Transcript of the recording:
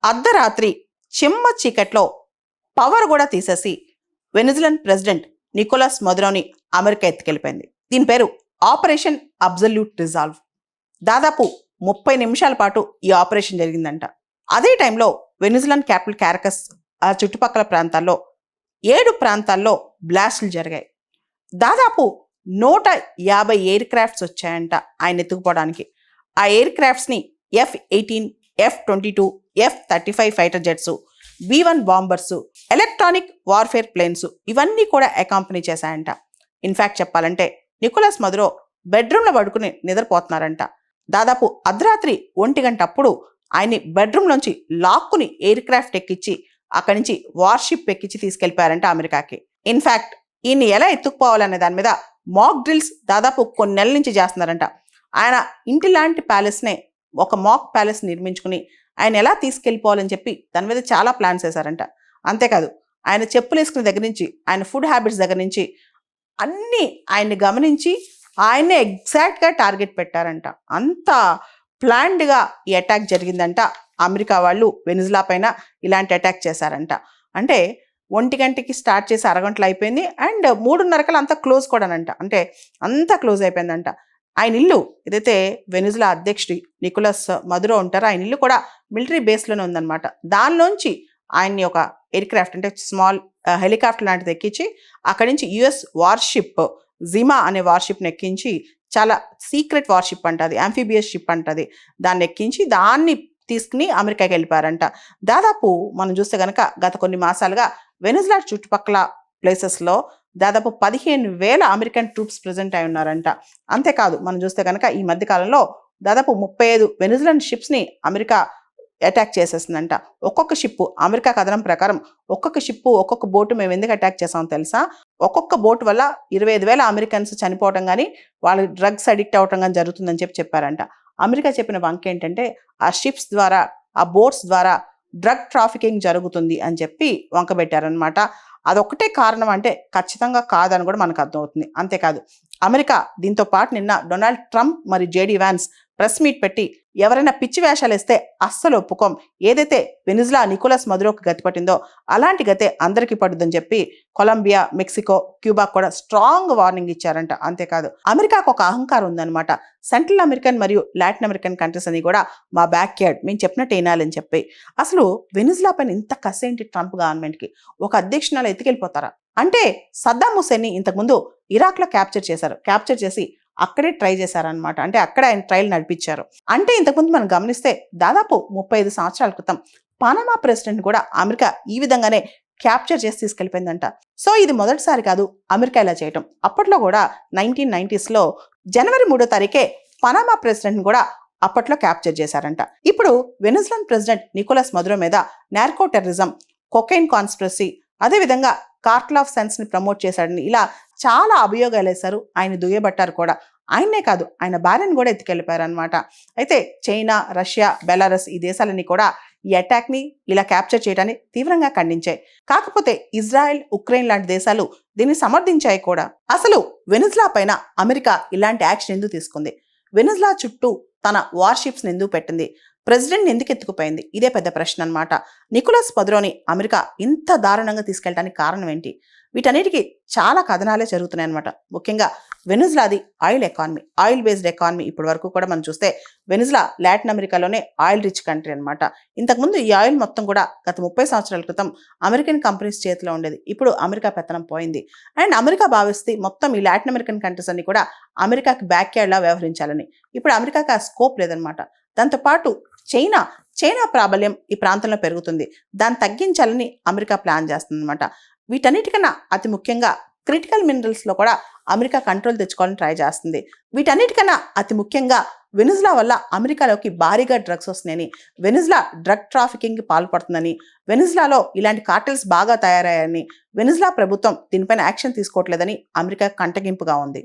అర్ధరాత్రి చిమ్మ చీకట్లో పవర్ కూడా తీసేసి వెనిజులన్ ప్రెసిడెంట్ నికోలస్ మదురోని అమెరికా ఎత్తుకెళ్ళిపోయింది. దీని పేరు ఆపరేషన్ అబ్సల్యూట్ రిజాల్వ్. దాదాపు 30 నిమిషాల పాటు ఈ ఆపరేషన్ జరిగిందంట. అదే టైంలో వెనిజులన్ క్యాపిటల్ క్యారకస్ ఆ చుట్టుపక్కల ప్రాంతాల్లో 7 ప్రాంతాల్లో బ్లాస్టులు జరిగాయి. దాదాపు 150 ఎయిర్ క్రాఫ్ట్స్ వచ్చాయంట ఆయన ఎత్తుకుపోవడానికి. ఆ ఎయిర్ క్రాఫ్ట్స్ని F-18, F-22, F-35 fighter jets, B-1 bombers, electronic warfare planes ఇవన్నీ కూడా అకాంపనీ చేశాయంట. ఇన్ఫ్యాక్ట్ చెప్పాలంటే నికోలస్ మదురో బెడ్రూమ్లో పడుకుని నిద్రపోతున్నారంట. దాదాపు అర్ధరాత్రి 1 గంట అప్పుడు ఆయన్ని బెడ్రూమ్లోంచి లాక్కుని ఎయిర్ క్రాఫ్ట్ ఎక్కించి అక్కడి నుంచి వార్షిప్ ఎక్కించి తీసుకెళ్లిపోయారంట అమెరికాకి. ఇన్ఫ్యాక్ట్ ఈయన్ని ఎలా ఎత్తుకుపోవాలనే దాని మీద మాక్ డ్రిల్స్ దాదాపు కొన్ని నెలల నుంచి చేస్తున్నారంట. ఆయన ఇంటి లాంటి ప్యాలెస్నే ఒక మాక్ ప్యాలెస్ నిర్మించుకుని ఆయన ఎలా తీసుకెళ్ళిపోవాలని చెప్పి దాని మీద చాలా ప్లాన్స్ వేశారంట. అంతేకాదు ఆయన చెప్పులు వేసుకునే దగ్గర నుంచి ఆయన ఫుడ్ హ్యాబిట్స్ దగ్గర నుంచి అన్నీ ఆయన్ని గమనించి ఆయన్నే ఎగ్జాక్ట్గా టార్గెట్ పెట్టారంట. అంత ప్లాన్డ్గా ఈ అటాక్ జరిగిందంట. అమెరికా వాళ్ళు వెనిజులా పైన ఇలాంటి అటాక్ చేశారంట. అంటే 1 గంటకి స్టార్ట్ చేసి అరగంటలు అయిపోయింది అండ్ 3:30 అంతా క్లోజ్ కూడానంట. అంటే అంతా క్లోజ్ అయిపోయిందంట. ఆయన ఇల్లు ఏదైతే వెనిజులా అధ్యక్షుడి నికోలస్ మదురో ఉంటారో ఆయన ఇల్లు కూడా మిలిటరీ బేస్లోనే ఉందన్నమాట. దానిలోంచి ఆయన్ని ఒక ఎయిర్ క్రాఫ్ట్ అంటే స్మాల్ హెలికాప్టర్ లాంటిది ఎక్కించి అక్కడి నుంచి యుఎస్ వార్షిప్ జిమా అనే వార్షిప్ని ఎక్కించి, చాలా సీక్రెట్ వార్షిప్ అంటది, ఆంఫిబియస్ షిప్ అంటది, దాన్ని ఎక్కించి దాన్ని తీసుకుని అమెరికాకి వెళ్ళిపోయారంట. దాదాపు మనం చూస్తే కనుక గత కొన్ని మాసాలుగా వెనిజులా చుట్టుపక్కల ప్లేసెస్లో దాదాపు 15,000 అమెరికన్ ట్రూప్స్ ప్రెజెంట్ అయి ఉన్నారంట. అంతేకాదు మనం చూస్తే కనుక ఈ మధ్యకాలంలో దాదాపు 35 వెనిజులన్ షిప్స్ని అమెరికా అటాక్ చేసేసిందంట. ఒక్కొక్క షిప్పు అమెరికా కథనం ప్రకారం ఒక్కొక్క షిప్పు ఒక్కొక్క బోటు మేము ఎందుకు అటాక్ చేసామో తెలుసా? ఒక్కొక్క బోటు వల్ల 25,000 అమెరికన్స్ చనిపోవటం కానీ వాళ్ళు డ్రగ్స్ అడిక్ట్ అవటం కానీ జరుగుతుందని చెప్పారంట. అమెరికా చెప్పిన వంక ఏంటంటే ఆ షిప్స్ ద్వారా ఆ బోట్స్ ద్వారా డ్రగ్ ట్రాఫికింగ్ జరుగుతుంది అని చెప్పి వంక పెట్టారనమాట. అదొక్కటే కారణం అంటే ఖచ్చితంగా కాదని కూడా మనకు అర్థమవుతుంది. అంతేకాదు అమెరికా దీంతో పాటు నిన్న డొనాల్డ్ ట్రంప్ మరియు జేడీ వ్యాన్స్ ప్రెస్ మీట్ పెట్టి ఎవరైనా పిచ్చి వేషాలు వేస్తే అస్సలు ఒప్పుకోం, ఏదైతే వెనిజులా నికోలస్ మదురోకి గతి పట్టిందో అలాంటి గతే అందరికీ పడుతుందని చెప్పి కొలంబియా, మెక్సికో, క్యూబా కూడా స్ట్రాంగ్ వార్నింగ్ ఇచ్చారంట. అంతేకాదు అమెరికాకు ఒక అహంకారం ఉందన్నమాట. సెంట్రల్ అమెరికన్ మరియు లాటిన్ అమెరికన్ కంట్రీస్ అని కూడా మా బ్యాక్ యార్డ్ మేము చెప్పినట్టు వినాలని చెప్పి. అసలు వెనిజులా పైన ఇంత కసేంటి ట్రంప్ గవర్నమెంట్కి? ఒక అధ్యక్షునాలు ఎత్తుకెళ్ళిపోతారా? అంటే సద్దాం హుస్సేన్ని ఇంతకుముందు ఇరాక్లో క్యాప్చర్ చేశారు. క్యాప్చర్ చేసి అక్కడే ట్రై చేశారనమాట. అంటే అక్కడ ఆయన ట్రయల్ నడిపించారు. అంటే ఇంతకుముందు మనం గమనిస్తే దాదాపు 35 సంవత్సరాల క్రితం పనామా ప్రెసిడెంట్ కూడా అమెరికా ఈ విధంగానే క్యాప్చర్ చేసి తీసుకెళ్ళిపోయిందంట. సో ఇది మొదటిసారి కాదు అమెరికా ఇలా చేయటం. అప్పట్లో కూడా 1990s జనవరి 3వ తారీఖే పనామా ప్రెసిడెంట్ కూడా అప్పట్లో క్యాప్చర్ చేశారంట. ఇప్పుడు వెనిజులన్ ప్రెసిడెంట్ నికోలస్ మదురో మీద నార్కో టెర్రరిజం, కొకైన్ కాన్స్పిరసీ, అదేవిధంగా కార్టల్ ఆఫ్ సెన్స్ ని ప్రమోట్ చేశాడని ఇలా చాలా అభియోగాలు వేశారు. ఆయన దుయ్యబట్టారు కూడా. ఆయన్నే కాదు ఆయన భార్యను కూడా ఎత్తుకెళ్ళిపోయారు అనమాట. అయితే చైనా, రష్యా, బెలారస్ ఈ దేశాలన్నీ కూడా ఈ అటాక్ ని ఇలా క్యాప్చర్ చేయడాన్ని తీవ్రంగా ఖండించాయి. కాకపోతే ఇజ్రాయెల్, ఉక్రెయిన్ లాంటి దేశాలు దీన్ని సమర్థించాయి కూడా. అసలు వెనిజులా పైన అమెరికా ఇలాంటి యాక్షన్ ఎందుకు తీసుకుంది? వెనిజులా చుట్టూ తన వార్షిప్స్ ఎందుకు పెట్టింది? ప్రెసిడెంట్ ఎందుకు ఎత్తుకుపోయింది? ఇదే పెద్ద ప్రశ్న అనమాట. నికోలస్ మదురోని అమెరికా ఇంత దారుణంగా తీసుకెళ్ళడానికి కారణం ఏంటి? వీటన్నిటికీ చాలా కథనాలే జరుగుతున్నాయి అనమాట. ముఖ్యంగా వెనిజులాది oil economy, oil based economy. ఇప్పటి వరకు కూడా మనం చూస్తే వెనిజులా లాటిన్ అమెరికాలోనే ఆయిల్ రిచ్ కంట్రీ అనమాట. ఇంతకుముందు ఈ ఆయిల్ మొత్తం కూడా గత 30 సంవత్సరాల క్రితం అమెరికన్ కంపెనీస్ చేతిలో ఉండేది. ఇప్పుడు అమెరికా పెత్తనం పోయింది. అండ్ అమెరికా భావిస్తే మొత్తం ఈ లాటిన్ అమెరికన్ కంట్రీస్ అన్ని కూడా అమెరికాకి బ్యాక్ యార్డ్లా వ్యవహరించాలని. ఇప్పుడు అమెరికాకి ఆ స్కోప్ లేదనమాట. దాంతోపాటు చైనా ప్రాబల్యం ఈ ప్రాంతంలో పెరుగుతుంది. దాన్ని తగ్గించాలని అమెరికా ప్లాన్ చేస్తుంది అనమాట. వీటన్నిటికన్నా అతి ముఖ్యంగా క్రిటికల్ మినరల్స్లో కూడా అమెరికా కంట్రోల్ తెచ్చుకోవాలని ట్రై చేస్తుంది. వీటన్నిటికన్నా అతి ముఖ్యంగా వెనిజులా వల్ల అమెరికాలోకి భారీగా డ్రగ్స్ వస్తున్నాయని, వెనిజులా డ్రగ్ ట్రాఫికింగ్కి పాల్పడుతుందని, వెనిజులాలో ఇలాంటి కార్టెల్స్ బాగా తయారయ్యాయని, వెనిజులా ప్రభుత్వం దీనిపైన యాక్షన్ తీసుకోవట్లేదని అమెరికా కంటగింపుగా ఉంది.